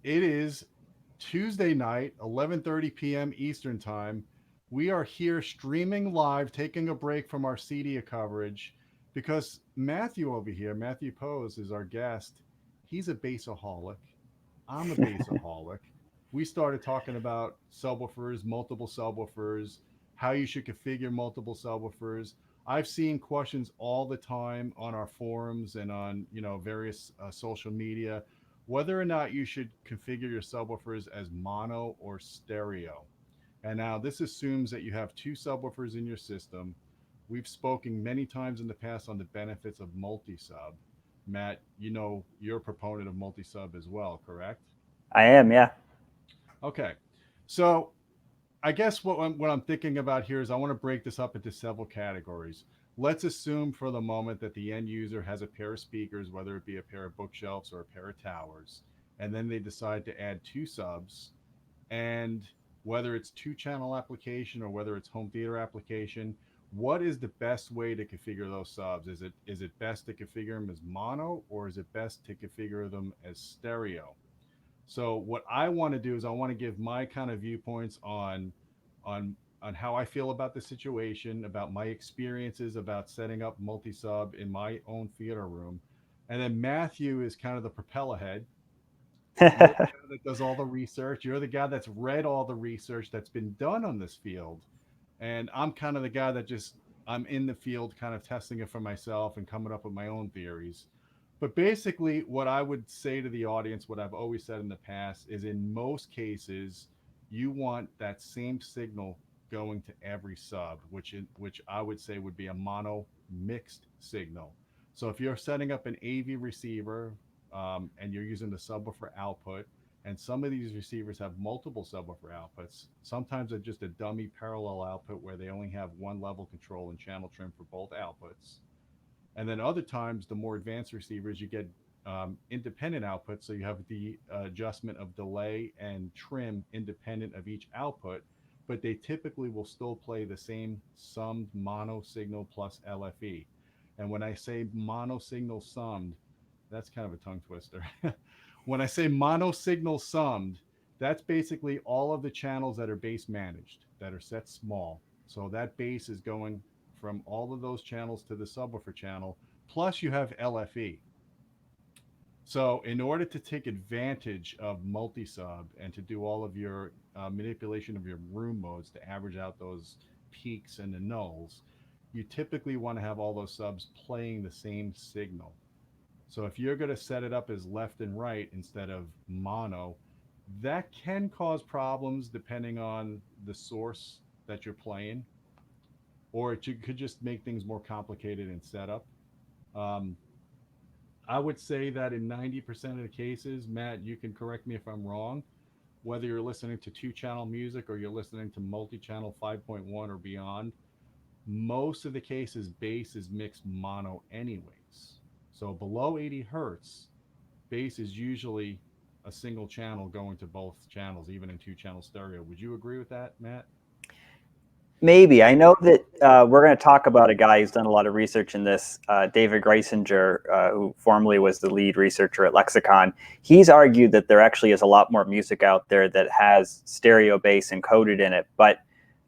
It is Tuesday night, 11:30 p.m. Eastern Time. We are here streaming live, taking a break from our CEDIA coverage because Matthew over here, Matthew Pose, is our guest. He's a bassaholic. I'm a bassaholic. We started talking about subwoofers, multiple subwoofers, how you should configure multiple subwoofers. I've seen questions all the time on our forums and on various social media whether or not you should configure your subwoofers as mono or stereo. And now this assumes that you have two subwoofers in your system. We've spoken many times in the past on the benefits of multi-sub. Matt, you're a proponent of multi-sub as well, correct? I am, yeah. Okay. So I guess what I'm thinking about here is I want to break this up into several categories. Let's assume for the moment that the end user has a pair of speakers, whether it be a pair of bookshelves or a pair of towers, and then they decide to add two subs. And whether it's two channel application or whether it's home theater application, what is the best way to configure those subs? Is it best to configure them as mono or is it best to configure them as stereo? So what I want to do is I want to give my kind of viewpoints on how I feel about the situation, about my experiences, about setting up multi-sub in my own theater room. And then Matthew is kind of the propeller head. You're the guy that does all the research. You're the guy that's read all the research that's been done on this field. And I'm kind of the guy that just I'm in the field kind of testing it for myself and coming up with my own theories. But basically, what I would say to the audience, what I've always said in the past, is in most cases, you want that same signal going to every sub, which I would say would be a mono mixed signal. So if you're setting up an AV receiver and you're using the subwoofer output, and some of these receivers have multiple subwoofer outputs. Sometimes they're just a dummy parallel output where they only have one level control and channel trim for both outputs. And then other times, the more advanced receivers, you get independent outputs. So you have the adjustment of delay and trim independent of each output, but they typically will still play the same summed mono signal plus LFE. And when I say mono signal summed, that's kind of a tongue twister. When I say mono signal summed, that's basically all of the channels that are base managed, that are set small. So that base is going from all of those channels to the subwoofer channel, plus you have LFE. So in order to take advantage of multi-sub and to do all of your manipulation of your room modes to average out those peaks and the nulls, you typically want to have all those subs playing the same signal. So if you're going to set it up as left and right instead of mono, that can cause problems depending on the source that you're playing, or could just make things more complicated in setup. Um, I would say that in 90% of the cases, Matt, you can correct me if I'm wrong, whether you're listening to two channel music or you're listening to multi channel 5.1 or beyond, most of the cases, bass is mixed mono, anyways. So below 80 hertz, bass is usually a single channel going to both channels, even in two channel stereo. Would you agree with that, Matt? Maybe. I know that we're going to talk about a guy who's done a lot of research in this, David Greisinger, who formerly was the lead researcher at Lexicon. He's argued that there actually is a lot more music out there that has stereo bass encoded in it. But,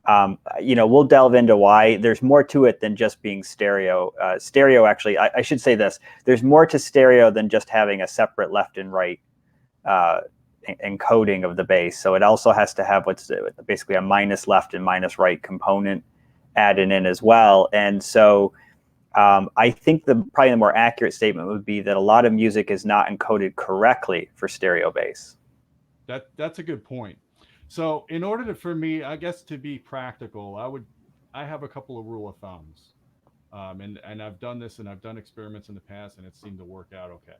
we'll delve into why. There's more to it than just being stereo. Stereo, actually, I should say this. There's more to stereo than just having a separate left and right uh, encoding of the bass. So it also has to have what's basically a minus left and minus right component added in as well. And so I think probably the more accurate statement would be that a lot of music is not encoded correctly for stereo bass. That's a good point. So in order for me, I guess to be practical, I have a couple of rule of thumbs, and I've done this and I've done experiments in the past, and it seemed to work out okay.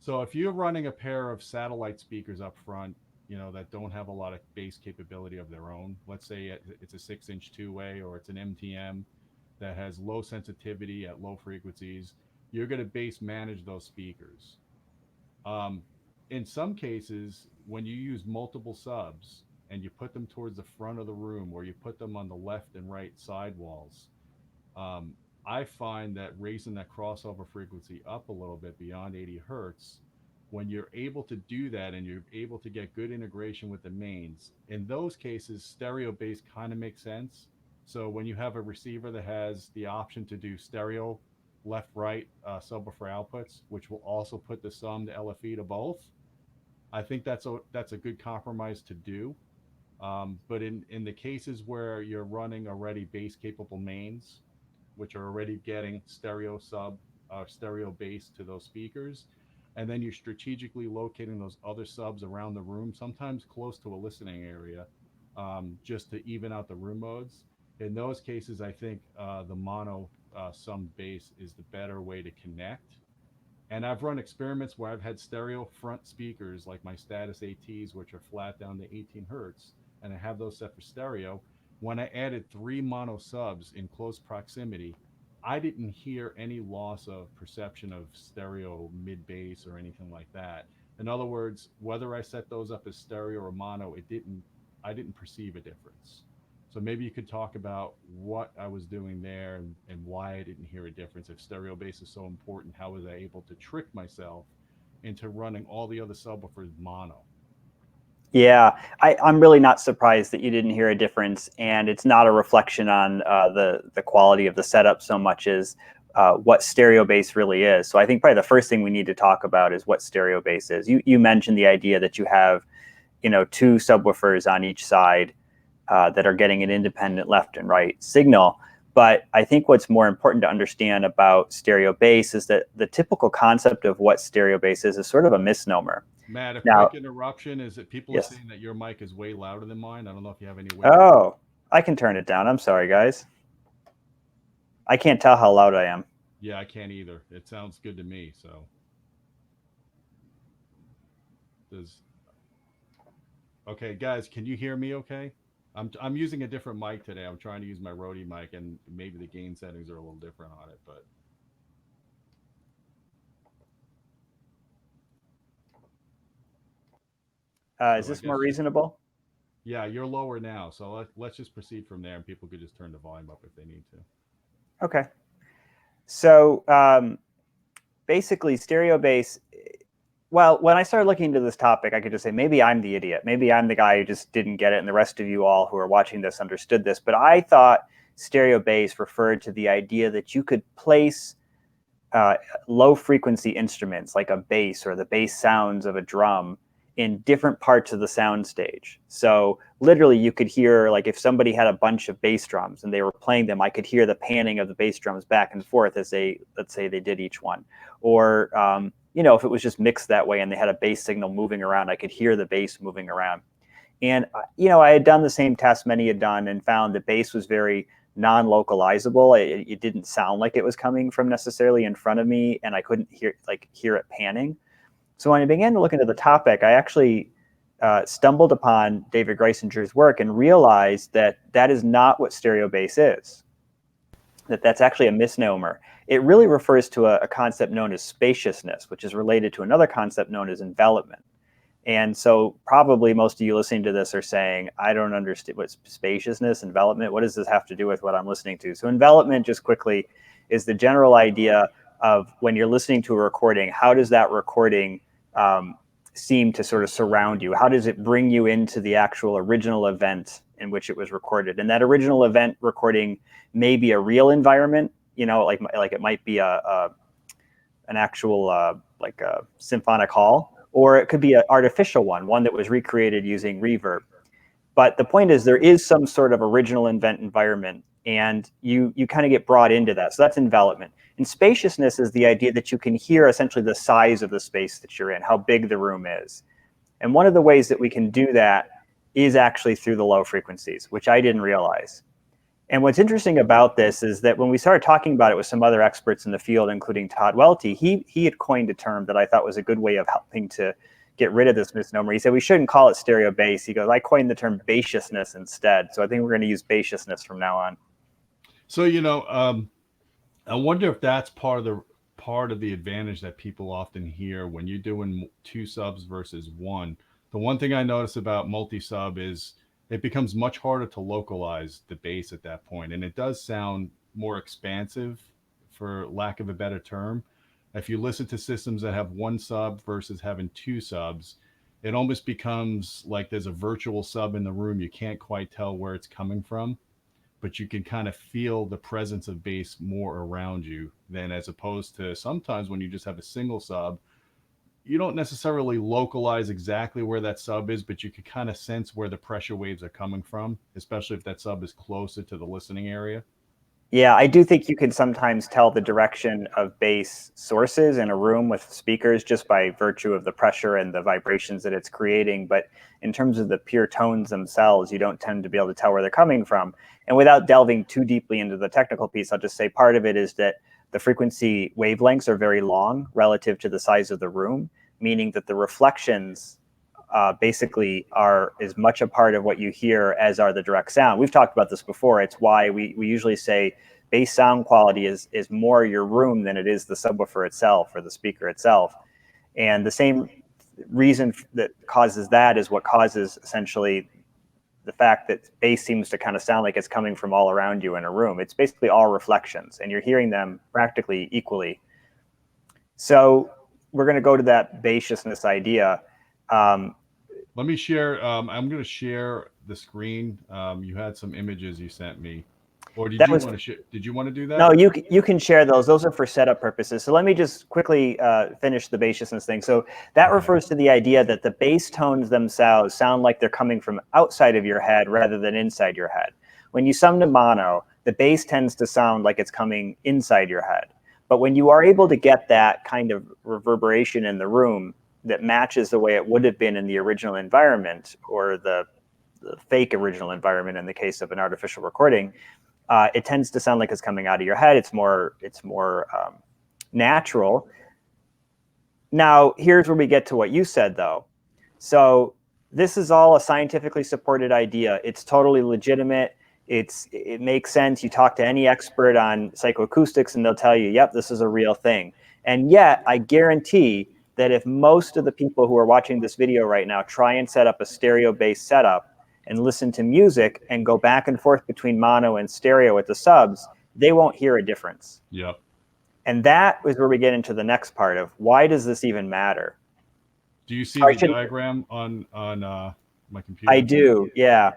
So if you're running a pair of satellite speakers up front, that don't have a lot of bass capability of their own, let's say it's a 6-inch two-way or it's an MTM that has low sensitivity at low frequencies, you're going to bass manage those speakers. Um, in some cases, when you use multiple subs and you put them towards the front of the room or you put them on the left and right side walls, um, I find that raising that crossover frequency up a little bit beyond 80 hertz when you're able to do that and you're able to get good integration with the mains, in those cases, stereo bass kind of makes sense. So when you have a receiver that has the option to do stereo left, right subwoofer outputs, which will also put the sum, the LFE to both, I think that's a good compromise to do. But in the cases where you're running already bass capable mains, which are already getting stereo sub, stereo bass to those speakers, and then you're strategically locating those other subs around the room, sometimes close to a listening area, just to even out the room modes. In those cases, I think the mono sum bass is the better way to connect. And I've run experiments where I've had stereo front speakers like my Status ATs, which are flat down to 18 hertz, and I have those set for stereo. When I added three mono subs in close proximity, I didn't hear any loss of perception of stereo mid bass or anything like that. In other words, whether I set those up as stereo or mono, I didn't perceive a difference. So maybe you could talk about what I was doing there and why I didn't hear a difference. If stereo bass is so important, how was I able to trick myself into running all the other subwoofers mono? Yeah, I'm really not surprised that you didn't hear a difference, and it's not a reflection on the quality of the setup so much as what stereo bass really is. So I think probably the first thing we need to talk about is what stereo bass is. You mentioned the idea that you have, two subwoofers on each side that are getting an independent left and right signal. But I think what's more important to understand about stereo bass is that the typical concept of what stereo bass is sort of a misnomer. Matt, a Now, quick interruption is that people are yes. saying that your mic is way louder than mine. I don't know if you have any way to. Oh, I can turn it down. I'm sorry, guys. I can't tell how loud I am. Yeah, I can't either. It sounds good to me. So does okay, guys, can you hear me? Okay, I'm using a different mic today. I'm trying to use my Rode mic, and maybe the gain settings are a little different on it, but Is so I this guess more just reasonable? yeah, you're lower now. So let's just proceed from there, and people could just turn the volume up if they need to. Okay. So basically, stereo bass. Well, when I started looking into this topic, I could just say maybe I'm the idiot. Maybe I'm the guy who just didn't get it, and the rest of you all who are watching this understood this. But I thought stereo bass referred to the idea that you could place uh, low frequency instruments like a bass or the bass sounds of a drum in different parts of the sound stage. So literally you could hear, like if somebody had a bunch of bass drums and they were playing them, I could hear the panning of the bass drums back and forth as they, let's say they did each one. Or, if it was just mixed that way and they had a bass signal moving around, I could hear the bass moving around. And, I had done the same test many had done and found that bass was very non-localizable. It didn't sound like it was coming from necessarily in front of me, and I couldn't hear it panning. So when I began to look into the topic, I actually stumbled upon David Greisinger's work and realized that that is not what stereo bass is. That's actually a misnomer. It really refers to a concept known as spaciousness, which is related to another concept known as envelopment. And so probably most of you listening to this are saying, I don't understand what spaciousness, envelopment, what does this have to do with what I'm listening to? So envelopment, just quickly, is the general idea of when you're listening to a recording, how does that recording seem to sort of surround you? How does it bring you into the actual original event in which it was recorded? And that original event recording may be a real environment, like it might be an actual like a symphonic hall, or it could be an artificial one that was recreated using reverb. But the point is there is some sort of original environment, and you kind of get brought into that. So that's envelopment. And spaciousness is the idea that you can hear essentially the size of the space that you're in, how big the room is. And one of the ways that we can do that is actually through the low frequencies, which I didn't realize. And what's interesting about this is that when we started talking about it with some other experts in the field, including Todd Welty, he had coined a term that I thought was a good way of helping to get rid of this misnomer. He said we shouldn't call it stereo bass. He goes, I coined the term bassiousness instead. So I think we're going to use bassiousness from now on. So I wonder if that's part of the advantage that people often hear when you're doing two subs versus one. The one thing I notice about multi-sub is it becomes much harder to localize the bass at that point, and it does sound more expansive, for lack of a better term. If you listen to systems that have one sub versus having two subs, it almost becomes like there's a virtual sub in the room. You can't quite tell where it's coming from, but you can kind of feel the presence of bass more around you than as opposed to sometimes when you just have a single sub, you don't necessarily localize exactly where that sub is, but you can kind of sense where the pressure waves are coming from, especially if that sub is closer to the listening area. Yeah, I do think you can sometimes tell the direction of bass sources in a room with speakers just by virtue of the pressure and the vibrations that it's creating. But in terms of the pure tones themselves, you don't tend to be able to tell where they're coming from. And without delving too deeply into the technical piece, I'll just say part of it is that the frequency wavelengths are very long relative to the size of the room, meaning that the reflections basically are as much a part of what you hear as are the direct sound. We've talked about this before. It's why we usually say bass sound quality is more your room than it is the subwoofer itself or the speaker itself. And the same reason that causes that is what causes essentially the fact that bass seems to kind of sound like it's coming from all around you in a room. It's basically all reflections, and you're hearing them practically equally. So we're going to go to that spaciousness idea. Let me share. I'm going to share the screen. You had some images you sent me, or did you want to? Did you want to do that? No, you can share those. Those are for setup purposes. So let me just quickly finish the spaciousness thing. So that refers to the idea that the bass tones themselves sound like they're coming from outside of your head rather than inside your head. When you sum to mono, the bass tends to sound like it's coming inside your head. But when you are able to get that kind of reverberation in the room that matches the way it would have been in the original environment, or the fake original environment in the case of an artificial recording, it tends to sound like it's coming out of your head. It's more natural. Now, here's where we get to what you said, though. So this is all a scientifically supported idea. It's totally legitimate. It makes sense. You talk to any expert on psychoacoustics, and they'll tell you, yep, this is a real thing. And yet, I guarantee that if most of the people who are watching this video right now try and set up a stereo-based setup and listen to music and go back and forth between mono and stereo with the subs, they won't hear a difference. Yep. And that is where we get into the next part of why does this even matter? Do you see the diagram on my computer? I do, yeah.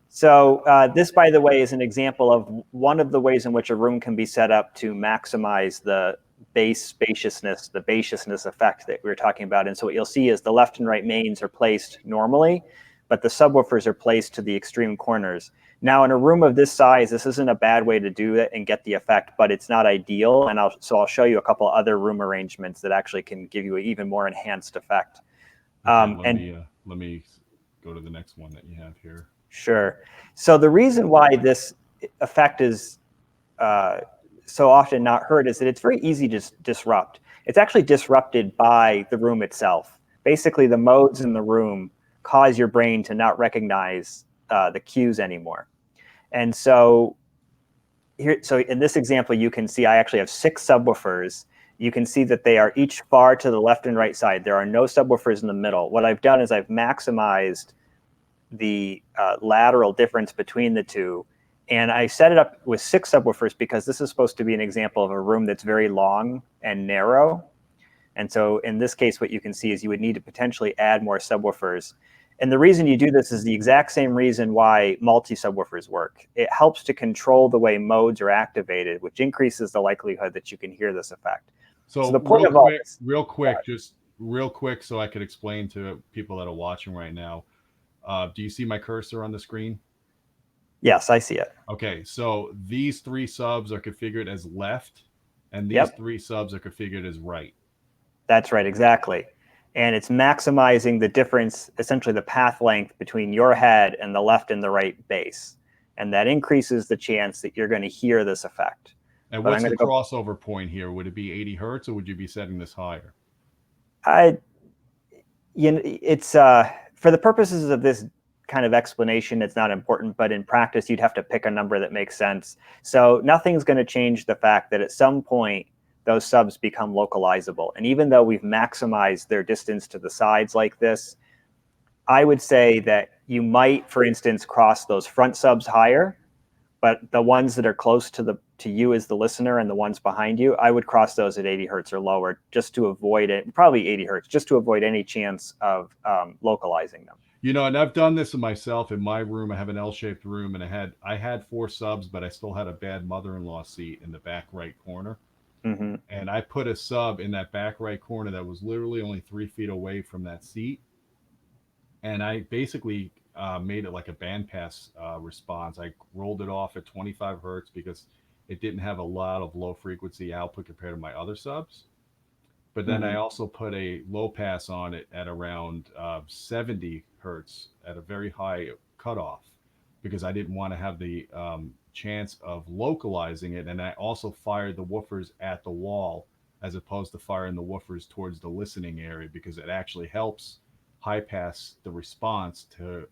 So this, by the way, is an example of one of the ways in which a room can be set up to maximize the bass spaciousness, the spaciousness effect that we were talking about. And so what you'll see is the left and right mains are placed normally, but the subwoofers are placed to the extreme corners. Now, in a room of this size, this isn't a bad way to do it and get the effect, but it's not ideal. And so I'll show you a couple other room arrangements that actually can give you an even more enhanced effect. Okay, let me go to the next one that you have here. Sure. So the reason why this effect is so often not heard is that it's very easy to disrupt. It's actually disrupted by the room itself. Basically, the modes in the room cause your brain to not recognize the cues anymore. And so here, so in this example, you can see I actually have 6 subwoofers. You can see that they are each far to the left and right side. There are no subwoofers in the middle. What I've done is I've maximized the lateral difference between the two. And I set it up with 6 subwoofers because this is supposed to be an example of a room that's very long and narrow. And so in this case, what you can see is you would need to potentially add more subwoofers. And the reason you do this is the exact same reason why multi-subwoofers work. It helps to control the way modes are activated, which increases the likelihood that you can hear this effect. So the point of all this, real quick, so I could explain to people that are watching right now. Do you see my cursor on the screen? Yes, I see it. Okay, so these 3 subs are configured as left, and these 3 subs are configured as right. That's right, exactly. And it's maximizing the difference, essentially the path length between your head and the left and the right bass. And that increases the chance that you're going to hear this effect. And what's the crossover point here? Would it be 80 hertz, or would you be setting this higher? It's for the purposes of this kind of explanation, it's not important, but in practice, you'd have to pick a number that makes sense. So nothing's going to change the fact that at some point, those subs become localizable. And even though we've maximized their distance to the sides like this, I would say that you might, for instance, cross those front subs higher, but the ones that are close to you as the listener and the ones behind you, I would cross those at 80 hertz or lower just to avoid it, probably 80 hertz, just to avoid any chance of localizing them. You know, and I've done this myself in my room. I have an L-shaped room, and I had 4 subs, but I still had a bad mother-in-law seat in the back right corner. Mm-hmm. And I put a sub in that back right corner that was literally only 3 feet away from that seat. And I basically made it like a bandpass response. I rolled it off at 25 hertz because it didn't have a lot of low frequency output compared to my other subs. But then I also put a low pass on it at around 70 hertz at a very high cutoff because I didn't want to have the chance of localizing it. And I also fired the woofers at the wall as opposed to firing the woofers towards the listening area because it actually helps high pass the response to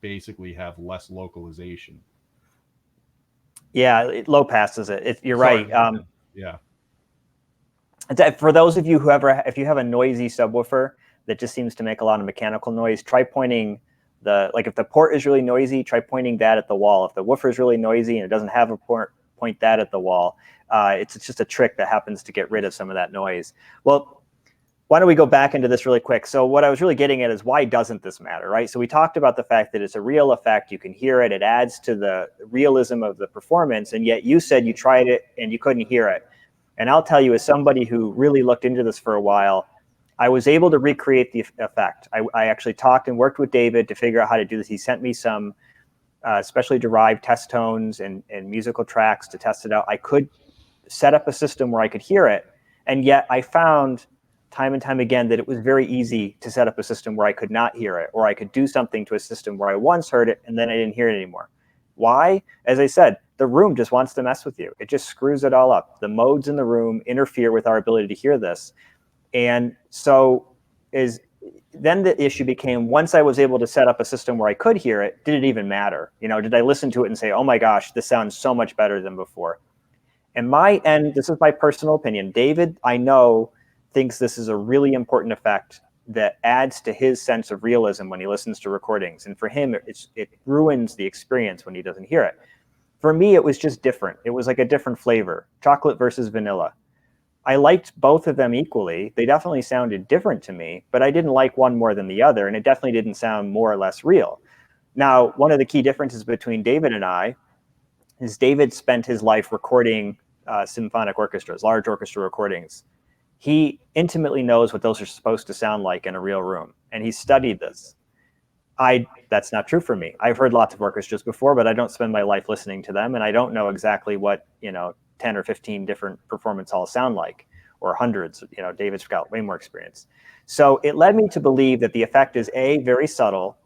basically have less localization. Yeah, low passes it. You're Sorry. right. Yeah. For those of you if you have a noisy subwoofer that just seems to make a lot of mechanical noise, try pointing if the port is really noisy, try pointing that at the wall. If the woofer is really noisy and it doesn't have a port, point that at the wall. It's just a trick that happens to get rid of some of that noise. Well, why don't we go back into this really quick? So what I was really getting at is why doesn't this matter, right? So we talked about the fact that it's a real effect. You can hear it. It adds to the realism of the performance. And yet you said you tried it and you couldn't hear it. And I'll tell you, as somebody who really looked into this for a while, I was able to recreate the effect. I actually talked and worked with David to figure out how to do this. He sent me some specially derived test tones and musical tracks to test it out. I could set up a system where I could hear it. And yet I found time and time again that it was very easy to set up a system where I could not hear it, or I could do something to a system where I once heard it and then I didn't hear it anymore. Why? As I said, the room just wants to mess with you. It just screws it all up. The modes in the room interfere with our ability to hear this. And so then the issue became, once I was able to set up a system where I could hear it, did it even matter? Did I listen to it and say, oh my gosh, this sounds so much better than before? And this is my personal opinion, David, I know, thinks this is a really important effect that adds to his sense of realism when he listens to recordings. And for him, it ruins the experience when he doesn't hear it. For me, it was just different. It was like a different flavor, chocolate versus vanilla. I liked both of them equally. They definitely sounded different to me, but I didn't like one more than the other, and it definitely didn't sound more or less real. Now, one of the key differences between David and I is David spent his life recording symphonic orchestras, large orchestra recordings. He intimately knows what those are supposed to sound like in a real room, and he studied this. That's not true for me. I've heard lots of orchestras before, but I don't spend my life listening to them, and I don't know exactly what 10 or 15 different performance halls sound like, or hundreds. David's got way more experience. So it led me to believe that the effect is A, very subtle,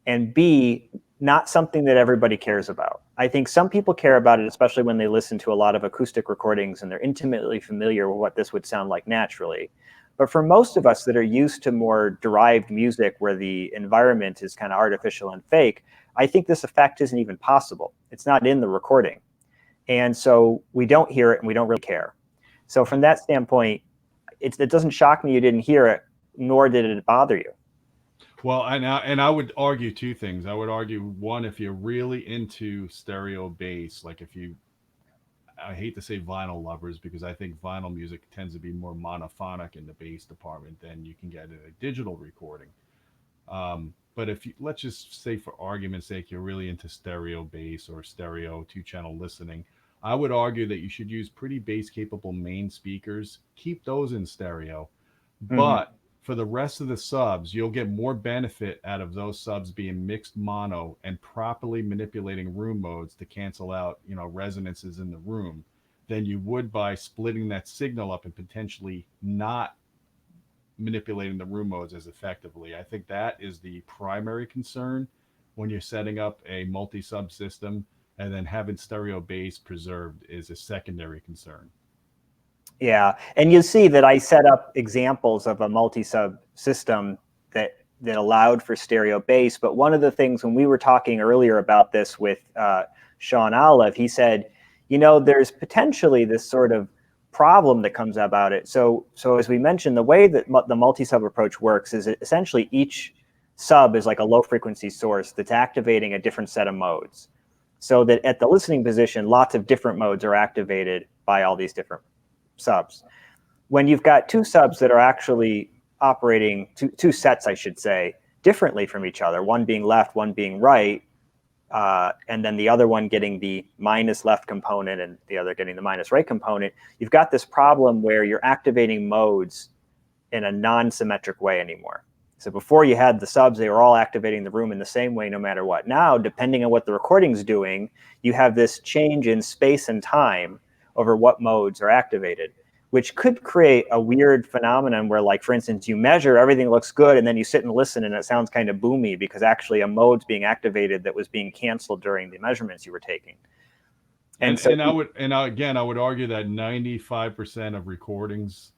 and B, not something that everybody cares about. I think some people care about it, especially when they listen to a lot of acoustic recordings and they're intimately familiar with what this would sound like naturally. But for most of us that are used to more derived music where the environment is kind of artificial and fake, I think this effect isn't even possible. It's not in the recording. And so we don't hear it and we don't really care. So from that standpoint, it doesn't shock me you didn't hear it, nor did it bother you. Well, and I would argue 2 things. I would argue, one, if you're really into stereo bass, like I hate to say vinyl lovers because I think vinyl music tends to be more monophonic in the bass department than you can get in a digital recording. But let's just say for argument's sake, you're really into stereo bass or stereo 2-channel listening, I would argue that you should use pretty bass capable main speakers. Keep those in stereo, but for the rest of the subs, you'll get more benefit out of those subs being mixed mono and properly manipulating room modes to cancel out, resonances in the room than you would by splitting that signal up and potentially not manipulating the room modes as effectively. I think that is the primary concern when you're setting up a multi-sub system, and then having stereo bass preserved is a secondary concern. Yeah, and you see that I set up examples of a multi-sub system that allowed for stereo bass. But one of the things when we were talking earlier about this with Sean Olive, he said, there's potentially this sort of problem that comes about it. So as we mentioned, the way that the multi-sub approach works is essentially each sub is like a low frequency source that's activating a different set of modes. so that at the listening position, lots of different modes are activated by all these different subs. When you've got two subs that are actually operating, two sets, I should say, differently from each other, one being left, one being right, and then the other one getting the minus left component and the other getting the minus right component, you've got this problem where you're activating modes in a non-symmetric way anymore. So before you had the subs, they were all activating the room in the same way no matter what. Now, depending on what the recording's doing, you have this change in space and time over what modes are activated, which could create a weird phenomenon where, like, for instance, you measure, everything looks good, and then you sit and listen, and it sounds kind of boomy because actually a mode's being activated that was being canceled during the measurements you were taking. And I would argue that 95% of recordings,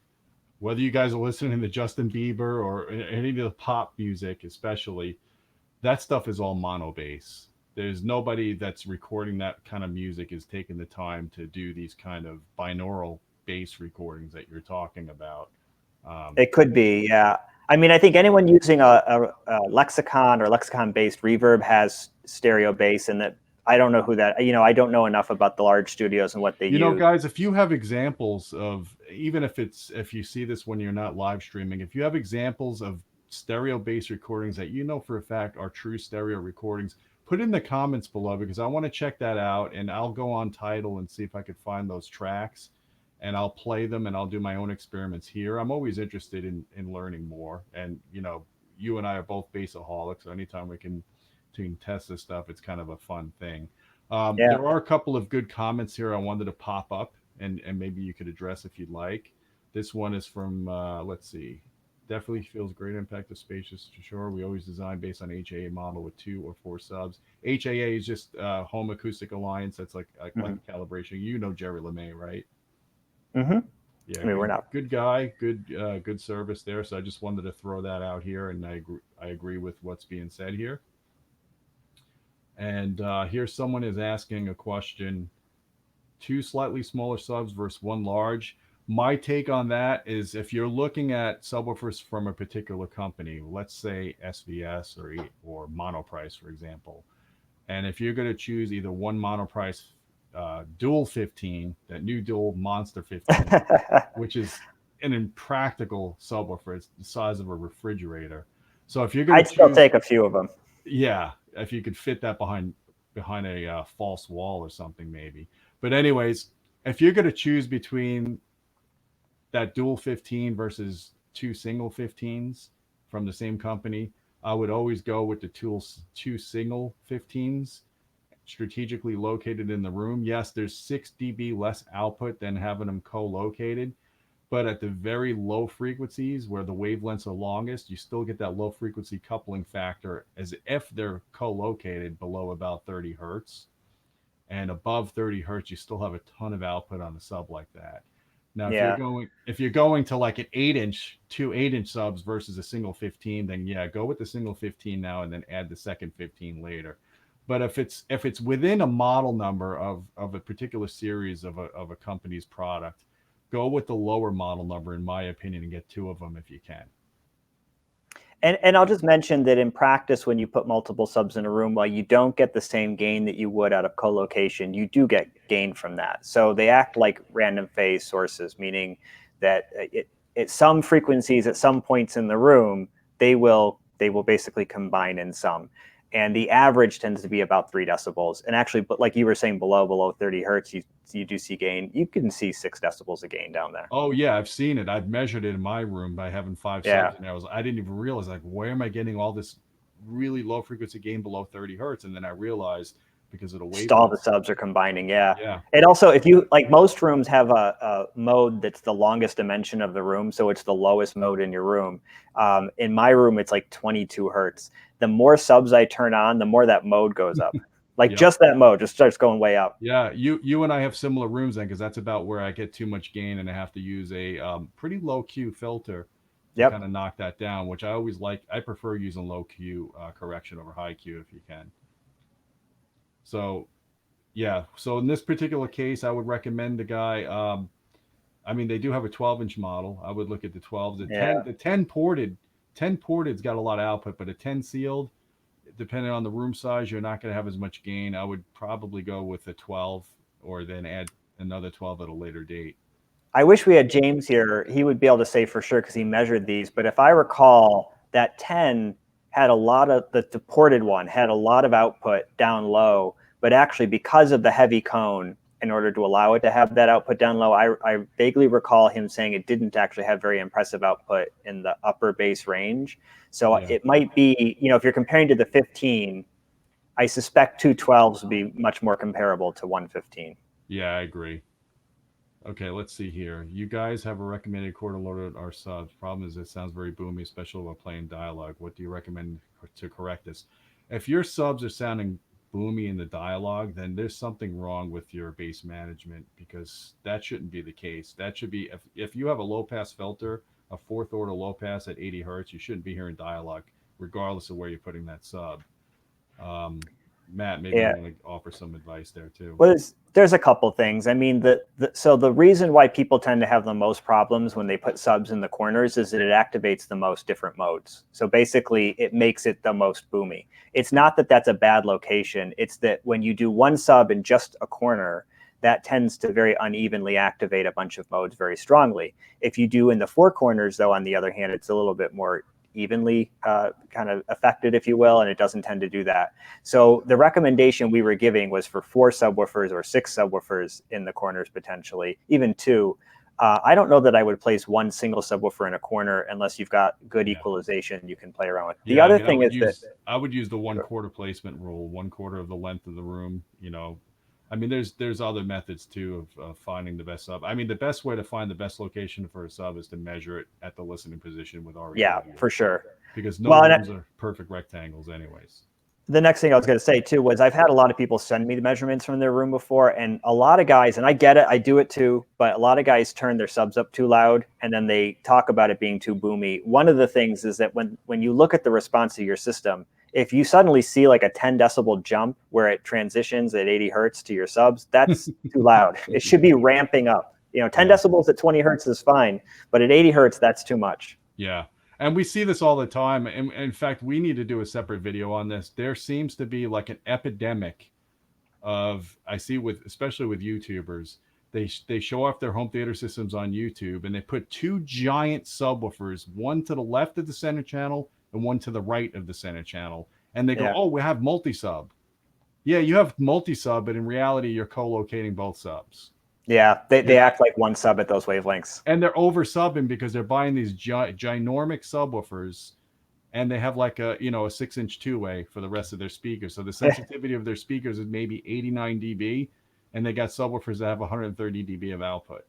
whether you guys are listening to Justin Bieber or any of the pop music, especially, that stuff is all mono bass. There's nobody that's recording that kind of music is taking the time to do these kind of binaural bass recordings that you're talking about. It could be, yeah. I mean, I think anyone using a lexicon or lexicon-based reverb has stereo bass, and that I don't know who that. I don't know enough about the large studios and what they use. Guys, if you have examples of, even if you see this when you're not live streaming, if you have examples of stereo bass recordings that for a fact are true stereo recordings, put in the comments below, because I want to check that out, and I'll go on Tidal and see if I could find those tracks, and I'll play them, and I'll do my own experiments here. I'm always interested in learning more, and you and I are both bassaholics, so anytime we can test this stuff, it's kind of a fun thing. There are a couple of good comments here I wanted to pop up, and maybe you could address if you'd like. This one is from, let's see. Definitely feels great impact of Spacious for sure. We always design based on HAA model with 2 or 4 subs. HAA is just Home Acoustic Alliance. That's like calibration. Jerry LeMay, right? Mm-hmm. Yeah, I mean, we're not. Good guy, good service there. So I just wanted to throw that out here, and I agree with what's being said here. And here someone is asking a question: 2 slightly smaller subs versus 1 large. My take on that is, if you're looking at subwoofers from a particular company, let's say SVS or Monoprice, for example, and if you're going to choose either one Monoprice Dual 15, that new Dual Monster 15, which is an impractical subwoofer, it's the size of a refrigerator. So if you're going to still take a few of them. Yeah, if you could fit that behind a false wall or something, maybe. But anyways, if you're going to choose between that dual 15 versus 2 single 15s from the same company, I would always go with the 2 single 15s strategically located in the room. Yes, there's 6 dB less output than having them co-located, but at the very low frequencies where the wavelengths are longest, you still get that low frequency coupling factor as if they're co-located below about 30 hertz. And above 30 hertz, you still have a ton of output on a sub like that. Now, if you're going to like an 8-inch, 2 8-inch subs versus a single 15, then yeah, go with the single 15 now and then add the second 15 later. But if it's within a model number of a particular series of a company's product, go with the lower model number, in my opinion, and get 2 of them if you can. And I'll just mention that in practice, when you put multiple subs in a room, while you don't get the same gain that you would out of co-location, you do get gain from that. So they act like random phase sources, meaning that at some frequencies, at some points in the room, they will basically combine in some. And the average tends to be about 3 decibels. And actually, but like you were saying, below 30 hertz, you do see gain. You can see 6 decibels of gain down there. Oh yeah, I've seen it. I've measured it in my room by having 5 subs, and I didn't even realize, like, where am I getting all this really low frequency gain below 30 hertz? And then I realized because of the wavelength. All the subs are combining, yeah. And also, if you like, most rooms have a mode that's the longest dimension of the room, so it's the lowest mode in your room. In my room, it's like 22 hertz. The more subs I turn on, the more that mode goes up. Like just that mode just starts going way up. Yeah, you and I have similar rooms then, because that's about where I get too much gain and I have to use a pretty low Q filter to kind of knock that down, which I always like. I prefer using low Q correction over high Q if you can. So, yeah. So in this particular case, I would recommend the guy. I mean, they do have a 12-inch model. I would look at the 12. The 10 ported's got a lot of output, but a 10 sealed, depending on the room size, you're not going to have as much gain. I would probably go with a 12 or then add another 12 at a later date. I wish we had James here. He would be able to say for sure because he measured these. But if I recall, that 10 had a lot of the ported one had a lot of output down low. But actually, because of the heavy cone, in order to allow it to have that output down low, I vaguely recall him saying it didn't actually have very impressive output in the upper bass range. So Yeah. it might be, if you're comparing to the 15, I suspect 212s would be much more comparable to 115. Yeah, I agree. Okay, let's see here. You guys have a recommended quarter loaded our subs. Problem is, it sounds very boomy, especially while playing dialogue. What do you recommend to correct this? If your subs are sounding boomy in the dialogue, then there's something wrong with your bass management because that shouldn't be the case. That should be if you have a low pass filter, a fourth order low pass at 80 hertz, you shouldn't be hearing dialogue, regardless of where you're putting that sub. Um, Matt, maybe you Yeah. want to offer some advice there too. Well, there's a couple things. I mean, so the reason why people tend to have the most problems when they put subs in the corners is that it activates the most different modes. So basically, it makes it the most boomy. It's not that that's a bad location. It's that when you do one sub in just a corner, that tends to very unevenly activate a bunch of modes very strongly. If you do in the four corners, though, on the other hand, it's a little bit more evenly kind of affected, if you will, and it doesn't tend to do that. So the recommendation we were giving was for 4 subwoofers or 6 subwoofers in the corners potentially, even 2. I don't know that I would place one single subwoofer in a corner unless you've got good equalization you can play around with. The other thing is that I would use the 1/4 placement rule, 1/4 of the length of the room. I mean, there's other methods too of finding the best sub. I mean, the best way to find the best location for a sub is to measure it at the listening position with RE yeah, audio, for sure. because no Well, rooms are perfect rectangles, anyways. The next thing I was going to say too was I've had a lot of people send me the measurements from their room before, and a lot of guys, and I get it, I do it too, but a lot of guys turn their subs up too loud, and then they talk about it being too boomy. One of the things is that when you look at the response of your system, if you suddenly see like a 10 decibel jump where it transitions at 80 hertz to your subs, that's too loud. It should be ramping up. 10 decibels at 20 hertz is fine, but at 80 hertz, that's too much. Yeah. And we see this all the time. And in fact, we need to do a separate video on this. There seems to be like an epidemic I see especially with YouTubers, they show off their home theater systems on YouTube and they put 2 giant subwoofers, one to the left of the center channel and one to the right of the center channel. And they go, oh, we have multi-sub. Yeah, you have multi-sub, but in reality, you're co-locating both subs. Yeah, they act like one sub at those wavelengths. And they're over-subbing because they're buying these ginormic subwoofers, and they have like a 6-inch two-way for the rest of their speakers. So the sensitivity of their speakers is maybe 89 dB, and they got subwoofers that have 130 dB of output.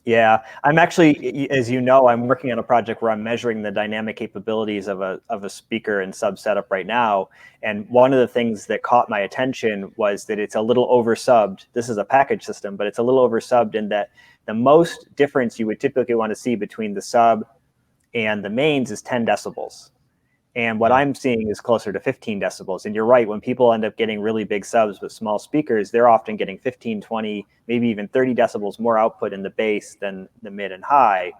Yeah, I'm actually, as you know, I'm working on a project where I'm measuring the dynamic capabilities of a speaker and sub setup right now. And one of the things that caught my attention was that it's a little over-subbed. This is a package system, but it's a little over-subbed in that the most difference you would typically want to see between the sub and the mains is 10 decibels. And what I'm seeing is closer to 15 decibels. And you're right, when people end up getting really big subs with small speakers, they're often getting 15, 20, maybe even 30 decibels more output in the bass than the mid and high.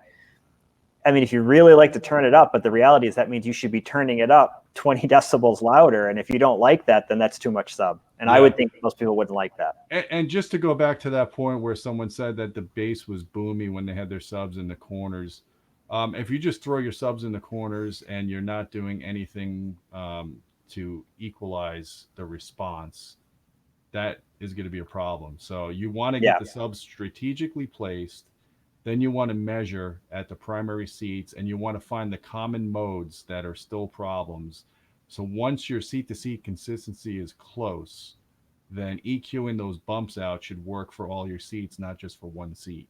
I mean, if you really like to turn it up, but the reality is that means you should be turning it up 20 decibels louder. And if you don't like that, then that's too much sub. And I would think most people wouldn't like that. And just to go back to that point where someone said that the bass was boomy when they had their subs in the corners, if you just throw your subs in the corners and you're not doing anything to equalize the response, that is going to be a problem. So you want to get the subs strategically placed. Then you want to measure at the primary seats, and you want to find the common modes that are still problems. So once your seat-to-seat consistency is close, then EQing those bumps out should work for all your seats, not just for one seat.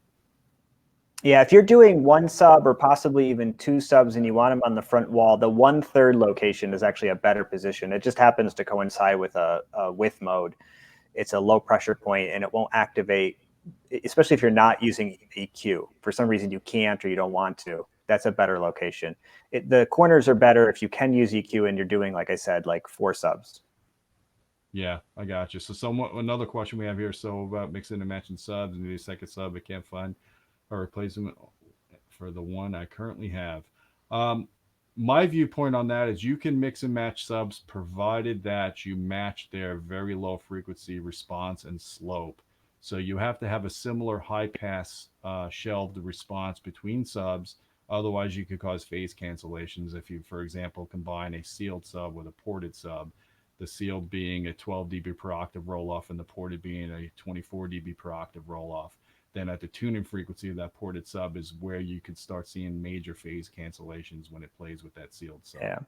Yeah, if you're doing one sub or possibly even 2 subs and you want them on the front wall, the 1/3 location is actually a better position. It just happens to coincide with a width mode. It's a low pressure point and it won't activate, especially if you're not using EQ. For some reason you can't or you don't want to. That's a better location. The corners are better if you can use EQ and you're doing, like I said, like 4 subs. Yeah, I got you. So another question we have here, so about mixing and matching subs and the second sub, I can't find a replacement for the one I currently have. my viewpoint on that is you can mix and match subs provided that you match their very low frequency response and slope. So you have to have a similar high pass shelved response between subs. Otherwise, you could cause phase cancellations if you, for example, combine a sealed sub with a ported sub. The sealed being a 12 dB per octave roll off and the ported being a 24 dB per octave roll off. Then at the tuning frequency of that ported sub is where you could start seeing major phase cancellations when it plays with that sealed sub. Yeah.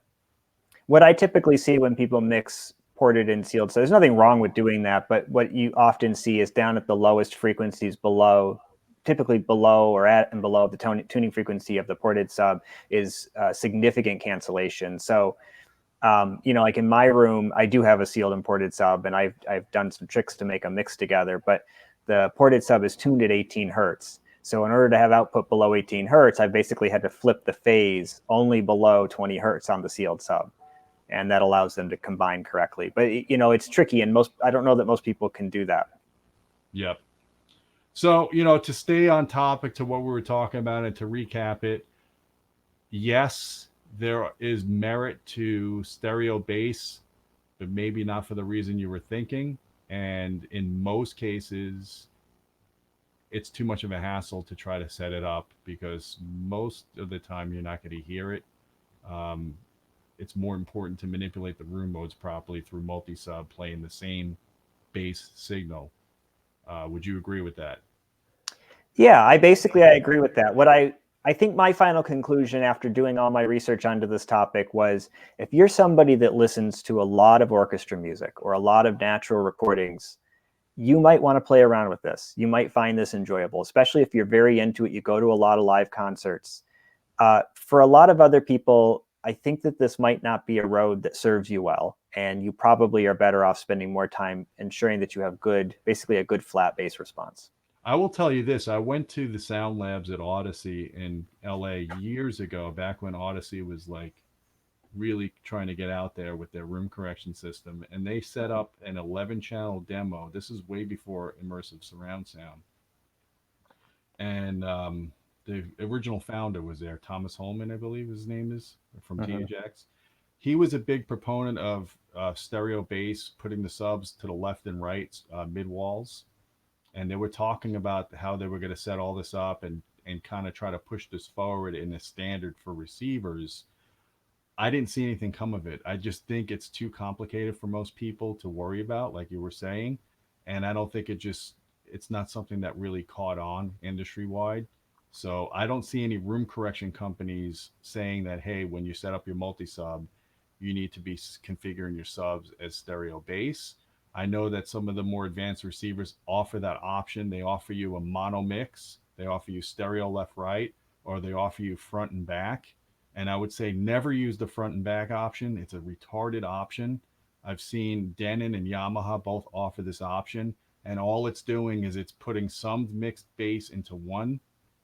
What I typically see when people mix ported and sealed, so there's nothing wrong with doing that, but what you often see is down at the lowest frequencies below, typically below or at and below the tuning frequency of the ported sub is significant cancellation. So, like in my room, I do have a sealed and ported sub, and I've done some tricks to make them mix together, but the ported sub is tuned at 18 hertz. So in order to have output below 18 hertz, I basically had to flip the phase only below 20 hertz on the sealed sub. And that allows them to combine correctly. But, it's tricky, and I don't know that most people can do that. Yep. So, to stay on topic to what we were talking about and to recap it, yes, there is merit to stereo bass, but maybe not for the reason you were thinking. And in most cases, it's too much of a hassle to try to set it up because most of the time you're not going to hear it. It's more important to manipulate the room modes properly through multi-sub playing the same bass signal. Would you agree with that? Yeah, I agree with that. What I think my final conclusion after doing all my research onto this topic was if you're somebody that listens to a lot of orchestra music or a lot of natural recordings, you might want to play around with this. You might find this enjoyable, especially if you're very into it. You go to a lot of live concerts. For a lot of other people, I think that this might not be a road that serves you well, and you probably are better off spending more time ensuring that you have basically a good flat bass response. I will tell you this. I went to the sound labs at Odyssey in LA years ago, back when Odyssey was like really trying to get out there with their room correction system. And they set up an 11-channel demo. This is way before immersive surround sound. And the original founder was there, Thomas Holman, I believe his name is, from THX. He was a big proponent of stereo bass, putting the subs to the left and right mid walls. And they were talking about how they were going to set all this up and kind of try to push this forward in a standard for receivers. I didn't see anything come of it. I just think it's too complicated for most people to worry about, like you were saying. And I don't think it's not something that really caught on industry wide. So I don't see any room correction companies saying that, hey, when you set up your multi-sub, you need to be configuring your subs as stereo bass. I know that some of the more advanced receivers offer that option. They offer you a mono mix. They offer you stereo left, right, or they offer you front and back. And I would say never use the front and back option. It's a retarded option. I've seen Denon and Yamaha both offer this option. And all it's doing is it's putting some mixed bass into one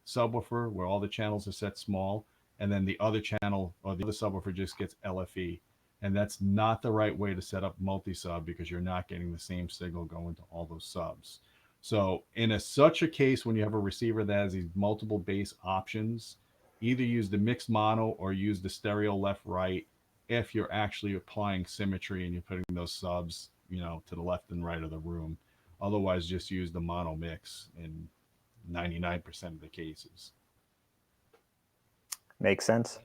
subwoofer where all the channels are set small. And then the other channel or the other subwoofer just gets LFE. And that's not the right way to set up multi-sub because you're not getting the same signal going to all those subs. So in such a case, when you have a receiver that has these multiple bass options, either use the mixed mono or use the stereo left, right, if you're actually applying symmetry and you're putting those subs, to the left and right of the room. Otherwise, just use the mono mix in 99% of the cases. Makes sense.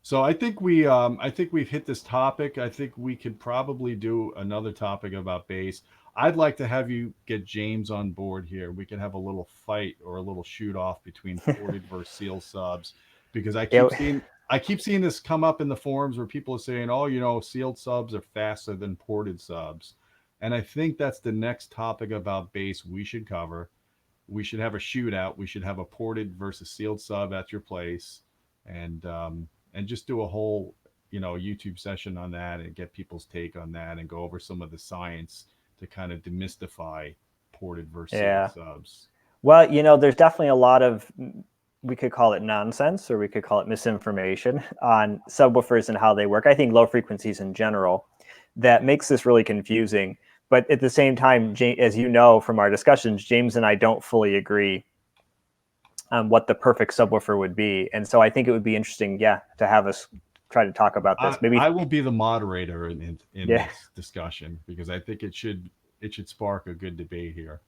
So I think we've hit this topic. I think we could probably do another topic about bass. I'd like to have you get James on board here. We could have a little fight or a little shoot off between ported versus sealed subs, because I keep seeing this come up in the forums where people are saying, "Oh, sealed subs are faster than ported subs," and I think that's the next topic about bass we should cover. We should have a shootout. We should have a ported versus sealed sub at your place, and just do a whole, YouTube session on that and get people's take on that and go over some of the science to kind of demystify ported versus sealed subs. Well, there's definitely a lot of, we could call it nonsense or we could call it misinformation on subwoofers and how they work. I think low frequencies in general, that makes this really confusing. But at the same time, as you know from our discussions, James and I don't fully agree what the perfect subwoofer would be. And so I think it would be interesting, to have us try to talk about this. Maybe I will be the moderator in yeah. this discussion because I think it should spark a good debate here.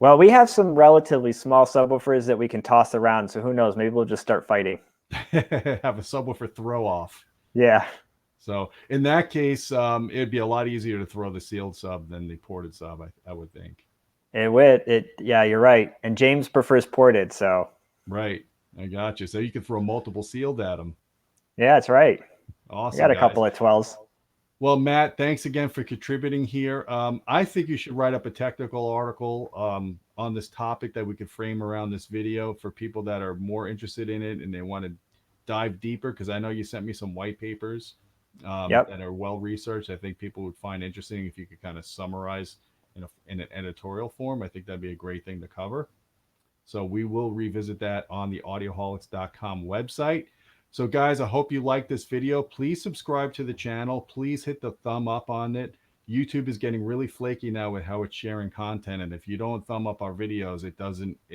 Well, we have some relatively small subwoofers that we can toss around. So who knows? Maybe we'll just start fighting. Have a subwoofer throw off. Yeah. So in that case, it'd be a lot easier to throw the sealed sub than the ported sub, I would think. It would. Yeah, you're right. And James prefers ported, so. Right. I got you. So you could throw multiple sealed at him. Yeah, that's right. Awesome. I got a guys. couple of 12s. Well, Matt, thanks again for contributing here. I think you should write up a technical article on this topic that we could frame around this video for people that are more interested in it and they want to dive deeper, because I know you sent me some white papers that are well researched. I think people would find interesting if you could kind of summarize in an editorial form. I think that'd be a great thing to cover. So we will revisit that on the audioholics.com website. So guys, I hope you like this video. Please subscribe to the channel. Please hit the thumb up on it. YouTube is getting really flaky now with how it's sharing content. And if you don't thumb up our videos, it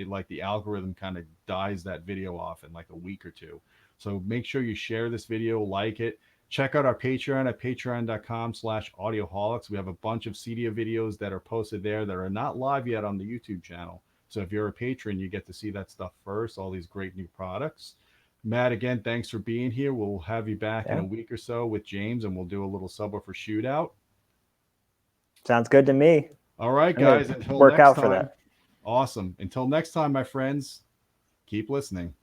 like the algorithm kind of dies that video off in like a week or two. So make sure you share this video, like it. Check out our Patreon at patreon.com/audioholics. We have a bunch of CDA videos that are posted there that are not live yet on the YouTube channel. So if you're a patron, you get to see that stuff first, all these great new products. Matt, again, thanks for being here. We'll have you back in a week or so with James, and we'll do a little subwoofer shootout. Sounds good to me. All right, guys. Until work next out time. for that. Awesome. Until next time, my friends, keep listening.